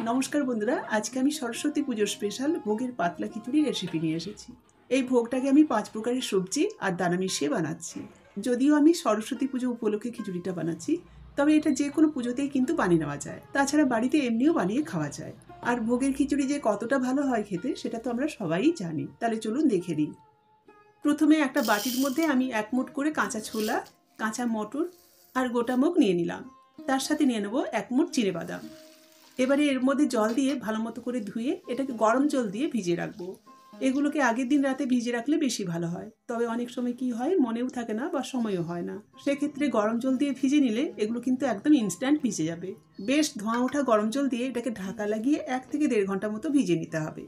নমস্কার বন্ধুরা, আজকে আমি সরস্বতী পুজোর স্পেশাল ভোগের পাতলা খিচুড়ি রেসিপি নিয়ে এসেছি। এই ভোগটাকে আমি 5 প্রকারের সবজি আর দানা মিশিয়ে বানাচ্ছি। যদিও আমি সরস্বতী পুজো উপলক্ষে খিচুড়িটা বানাচ্ছি, তবে এটা যে কোনো পুজোতেই কিন্তু বানিয়ে নেওয়া যায়। তাছাড়া বাড়িতে এমনিও বানিয়ে খাওয়া যায়। আর ভোগের খিচুড়ি যে কতটা ভালো হয় খেতে সেটা তো আমরা সবাই জানি। তাহলে চলুন দেখে নিই। প্রথমে একটা বাটির মধ্যে আমি 1 মুঠ করে কাঁচা ছোলা, কাঁচা মটর আর গোটা মুগ নিয়ে নিলাম। তার সাথে নিয়ে নেব 1 মুঠ চিনেবাদাম। এবারে এর মধ্যে জল দিয়ে ভালো মতো করে ধুয়ে এটাকে গরম জল দিয়ে ভিজিয়ে রাখবো। এগুলোকে আগের দিন রাতে ভিজিয়ে রাখলে বেশি ভালো হয়, তবে অনেক সময় কি হয় মনেও থাকে না বা সময়ও হয় না। সেক্ষেত্রে গরম জল দিয়ে ভিজে নিলে এগুলো কিন্তু একদম ইনস্ট্যান্ট ভিজে যাবে। বেশ ধোঁয়া ওঠা গরম জল দিয়ে এটাকে ঢাকা লাগিয়ে 1 থেকে 1.5 ঘন্টা মতো ভিজিয়ে নিতে হবে।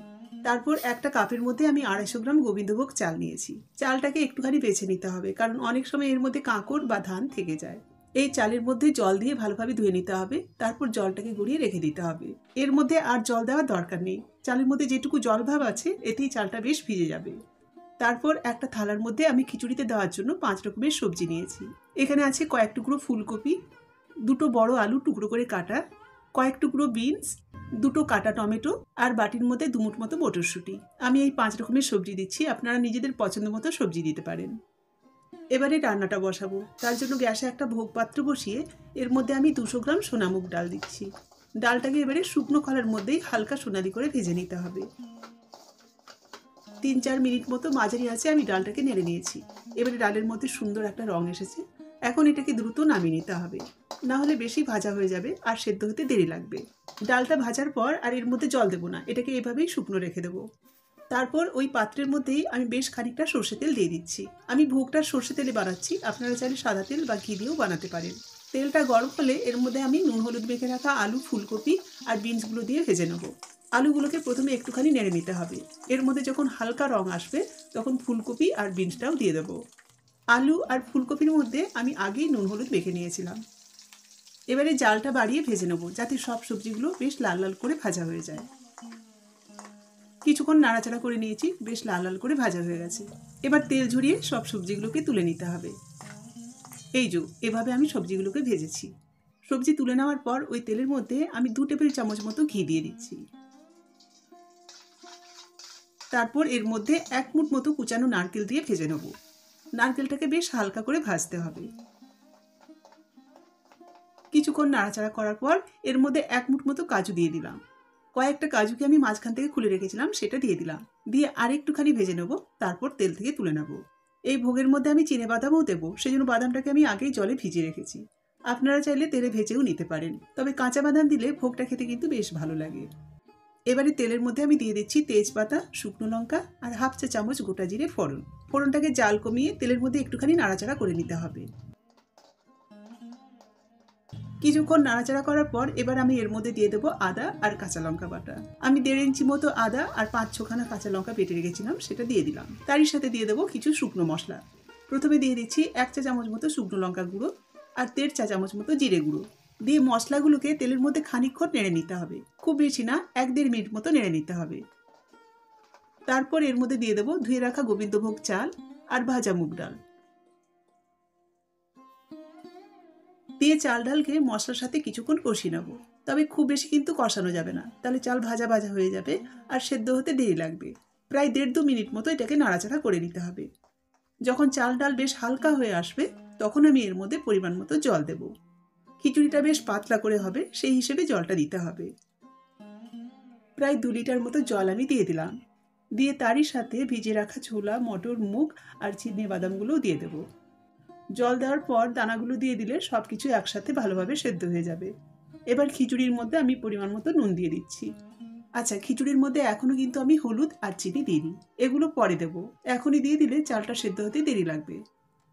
তারপর একটা কাপের মধ্যে আমি 250 গ্রাম গোবিন্দভোগ চাল নিয়েছি। চালটাকে একটুখানি বেছে নিতে হবে, কারণ অনেক সময় এর মধ্যে কাঁকড় বা ধান থেকে যায়। এই চালের মধ্যে জল দিয়ে ভালোভাবে ধুয়ে নিতে হবে। তারপর জলটাকে গড়িয়ে রেখে দিতে হবে। এর মধ্যে আর জল দেওয়ার দরকার নেই। চালের মধ্যে যেটুকু জল ভাব আছে এতেই চালটা বেশ ভিজে যাবে। তারপর একটা থালার মধ্যে আমি খিচুড়িতে দেওয়ার জন্য 5 রকমের সবজি নিয়েছি। এখানে আছে কয়েক টুকরো ফুলকপি, 2টো বড় আলু টুকরো করে কাটা, কয়েক টুকরো বিনস, 2টো কাটা টমেটো আর বাটির মধ্যে 2 মুঠ মতো মটরশুঁটি। আমি এই 5 রকমের সবজি দিচ্ছি, আপনারা নিজেদের পছন্দ মতো সবজি দিতে পারেন। এবারে রান্নাটা বসাবো। তার জন্য গ্যাসে একটা ভোগ পাত্র বসিয়ে এর মধ্যে আমি 200 গ্রাম সোনামুগ ডাল দিচ্ছি। ডালটাকে এবারে শুকনো খোলার মধ্যেই হালকা সোনালি করে ভেজে নিতে হবে। 3-4 মিনিট মতো মাঝারি আঁচে আমি ডালটাকে নেড়ে নিয়েছি। এবারে ডালের মধ্যে সুন্দর একটা রং এসেছে। এখন এটাকে দ্রুত নামিয়ে নিতে হবে, না হলে বেশি ভাজা হয়ে যাবে আর সেদ্ধ হতে দেরি লাগবে। ডালটা ভাজার পর আর এর মধ্যে জল দেবো না, এটাকে এভাবেই শুকনো রেখে দেবো। তারপর ওই পাত্রের মধ্যেই আমি বেশ খানিকটা সর্ষে তেল দিয়ে দিচ্ছি। আমি ভোগটা সর্ষে তেলে বানাচ্ছি, আপনারা চাইলে সাদা তেল বা ঘি দিয়েও বানাতে পারেন। তেলটা গরম হলে এর মধ্যে আমি নুন হলুদ মেখে রাখা আলু, ফুলকপি আর বিনসগুলো দিয়ে ভেজে নেব। আলুগুলোকে প্রথমে একটুখানি নেড়ে নিতে হবে। এর মধ্যে যখন হালকা রং আসবে তখন ফুলকপি আর বিনসটাও দিয়ে দেবো। আলু আর ফুলকপির মধ্যে আমি আগেই নুন হলুদ মেখে নিয়েছিলাম। এবারে জালটা বাড়িয়ে ভেজে নেব, যাতে সব সবজিগুলো বেশ লাল লাল করে ভাজা হয়ে যায়। কিছুক্ষণ নাড়াচাড়া করে নিয়েছি, বেশ লাল লাল করে ভাজা হয়ে গেছে। এবার তেল ঝরিয়ে সব সবজিগুলোকে তুলে নিতে হবে। এই যে এভাবে আমি সবজিগুলোকে ভেজেছি। সবজি তুলে নেওয়ার পর ওই তেলের মধ্যে আমি 2 টেবিল চামচ মতো ঘি দিয়ে দিচ্ছি। তারপর এর মধ্যে 1 মুঠ মতো কুচানো নারকেল দিয়ে ভেজে নেব। নারকেলটাকে বেশ হালকা করে ভাজতে হবে। কিছুক্ষণ নাড়াচাড়া করার পর এর মধ্যে 1 মুঠ মতো কাজু দিয়ে দিলাম। কয়েকটা কাজুকে আমি মাঝখান থেকে খুলে রেখেছিলাম, সেটা দিয়ে দিলাম। দিয়ে আরেকটুখানি ভেজে নেব, তারপর তেল থেকে তুলে নেব। এই ভোগের মধ্যে আমি চিনেবাদামও দেবো, সেজন্য বাদামটাকে আমি আগেই জলে ভিজিয়ে রেখেছি। আপনারা চাইলে তেলে ভেজেও নিতে পারেন, তবে কাঁচা বাদাম দিলে ভোগটা খেতে কিন্তু বেশ ভালো লাগে। এবারে তেলের মধ্যে আমি দিয়ে দিচ্ছি তেজপাতা, শুকনো লঙ্কা আর 1/2 চা চামচ গোটা জিরে ফোড়ন। ফোড়নটাকে জাল কমিয়ে তেলের মধ্যে একটুখানি নাড়াচাড়া করে নিতে হবে। কিছুক্ষণ নাড়াচাড়া করার পর এবার আমি এর মধ্যে দিয়ে দেবো আদা আর কাঁচা লঙ্কা বাটা। আমি 1.5 ইঞ্চি মতো আদা আর 5-6 খানা কাঁচা লঙ্কা বেটে রেখেছিলাম, সেটা দিয়ে দিলাম। তারই সাথে দিয়ে দেবো কিছু শুকনো মশলা। প্রথমে দিয়ে দিচ্ছি 1 চা চামচ মতো শুকনো লঙ্কা গুঁড়ো আর 1.5 চা চামচ মতো জিরে গুঁড়ো। দিয়ে মশলাগুলোকে তেলের মধ্যে খানিকক্ষণ নেড়ে নিতে হবে, খুব বেশি না, 1-1.5 মিনিট মতো নেড়ে নিতে হবে। তারপর এর মধ্যে দিয়ে দেবো ধুয়ে রাখা গোবিন্দভোগ চাল আর ভাজা মুগ ডাল। দিয়ে চাল ডালকে মশলার সাথে কিছুক্ষণ কষিয়ে নেব, তবে খুব বেশি কিন্তু কষানো যাবে না, তাহলে চাল ভাজা ভাজা হয়ে যাবে আর সেদ্ধ হতে দেরি লাগবে। প্রায় 1.5-2 মিনিট মতো এটাকে নাড়াচাড়া করে নিতে হবে। যখন চাল ডাল বেশ হালকা হয়ে আসবে তখন আমি এর মধ্যে পরিমাণ মতো জল দেব। খিচুড়িটা বেশ পাতলা করে হবে, সেই হিসেবে জলটা দিতে হবে। প্রায় 2 লিটার মতো জল আমি দিয়ে দিলাম। দিয়ে তারই সাথে ভিজিয়ে রাখা ছোলা, মটর, মুগ আর চিনেবাদামগুলোও দিয়ে দেবো। জল দেওয়ার পর দানাগুলো দিয়ে দিলে সবকিছু একসাথে ভালোভাবে সেদ্ধ হয়ে যাবে। এবার খিচুড়ির মধ্যে আমি পরিমাণ মতো নুন দিয়ে দিচ্ছি। আচ্ছা, খিচুড়ির মধ্যে এখনো কিন্তু আমি হলুদ আর চিনি দিইনি, এগুলো পরে দেবো। এখনই দিয়ে দিলে চালটা সেদ্ধ হতে দেরি লাগবে।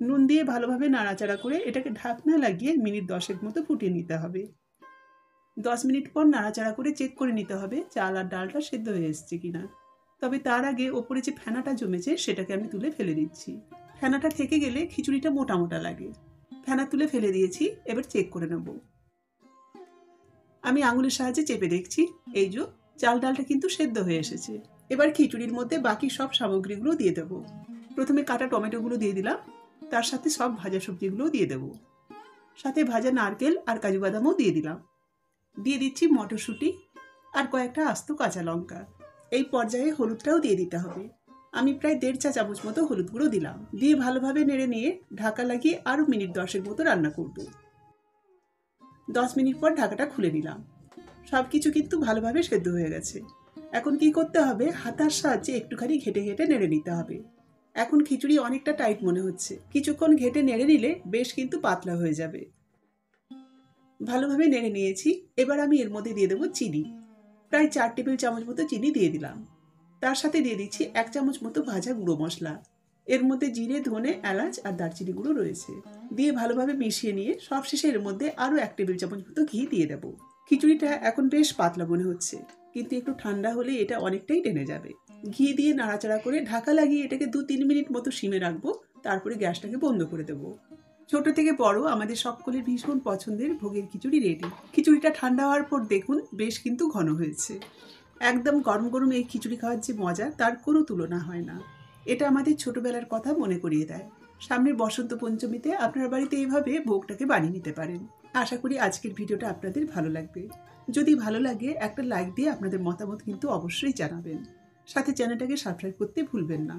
নুন দিয়ে ভালোভাবে নাড়াচাড়া করে এটাকে ঢাকনা লাগিয়ে মিনিট 10 মতো ফুটিয়ে নিতে হবে। 10 মিনিট পর নাড়াচাড়া করে চেক করে নিতে হবে চাল আর ডালটা সেদ্ধ হয়ে এসছে কিনা। তবে তার আগে ওপরে যে ফেনাটা জমেছে সেটাকে আমি তুলে ফেলে দিচ্ছি। ফেনাটা থেকে গেলে খিচুড়িটা মোটা মোটা লাগে। ফেনা তুলে ফেলে দিয়েছি, এবার চেক করে নেব। আমি আঙুলের সাহায্যে চেপে দেখছি, এই যে চাল ডালটা কিন্তু সেদ্ধ হয়ে এসেছে। এবার খিচুড়ির মধ্যে বাকি সব সামগ্রীগুলো দিয়ে দেবো। প্রথমে কাটা টমেটোগুলো দিয়ে দিলাম, তার সাথে সব ভাজা সবজিগুলোও দিয়ে দেবো। সাথে ভাজা নারকেল আর কাজু বাদামও দিয়ে দিলাম। দিয়ে দিচ্ছি মটরশুঁটি, আর কয়েকটা আস্ত কাঁচা লঙ্কা। এই পর্যায়ে হলুদটাও দিয়ে দিতে হবে। আমি প্রায় 1.5 চা চামচ মতো হলুদ গুঁড়ো দিলাম। দিয়ে ভালোভাবে নেড়ে নিয়ে ঢাকা লাগিয়ে আরও মিনিট 10 মতো রান্না করব। 10 মিনিট পর ঢাকাটা খুলে নিলাম। সব কিছু কিন্তু ভালোভাবে সেদ্ধ হয়ে গেছে। এখন কি করতে হবে, হাতার সাহায্যে একটুখানি ঘেটে ঘেটে নেড়ে নিতে হবে। এখন খিচুড়ি অনেকটা টাইট মনে হচ্ছে, কিছুক্ষণ ঘেটে নেড়ে নিলে বেশ কিন্তু পাতলা হয়ে যাবে। ভালোভাবে নেড়ে নিয়েছি। এবার আমি এর মধ্যে দিয়ে দেবো চিনি। প্রায় 4 টেবিল চামচ মতো চিনি দিয়ে দিলাম। তার সাথে দিয়ে দিচ্ছি 1 চামচ মতো ভাজা গুঁড়ো মশলা। এর মধ্যে জিরে, ধনে, এলাচ আর দারচিনি গুঁড়ো রয়েছে। দিয়ে ভালোভাবে মিশিয়ে নিয়ে সবশেষে এর মধ্যে আরও 1 টেবিল চামচ মতো ঘি দিয়ে দেবো। খিচুড়িটা এখন বেশ পাতলা মনে হচ্ছে, কিন্তু একটু ঠান্ডা হলে এটা অনেকটাই টেনে যাবে। ঘি দিয়ে নাড়াচাড়া করে ঢাকা লাগিয়ে এটাকে 2-3 মিনিট মতো সিমে রাখবো। তারপরে গ্যাসটাকে বন্ধ করে দেবো। ছোট থেকে বড় আমাদের সকলের ভীষণ পছন্দের ভোগের খিচুড়ি রেডি। খিচুড়িটা ঠান্ডা হওয়ার পর দেখুন বেশ কিন্তু ঘন হয়েছে। একদম গরম গরম এই খিচুড়ি খাওয়ার যে মজা তার কোনো তুলনা হয় না। এটা আমাদের ছোটবেলার কথা মনে করিয়ে দেয়। সামনের বসন্ত পঞ্চমীতে আপনার বাড়িতে এইভাবে ভোগটাকে বানিয়ে নিতে পারেন। আশা করি আজকের ভিডিওটা আপনাদের ভালো লাগবে। যদি ভালো লাগে একটা লাইক দিয়ে আপনাদের মতামত কিন্তু অবশ্যই জানাবেন। সাথে চ্যানেলটাকে সাবস্ক্রাইব করতে ভুলবেন না।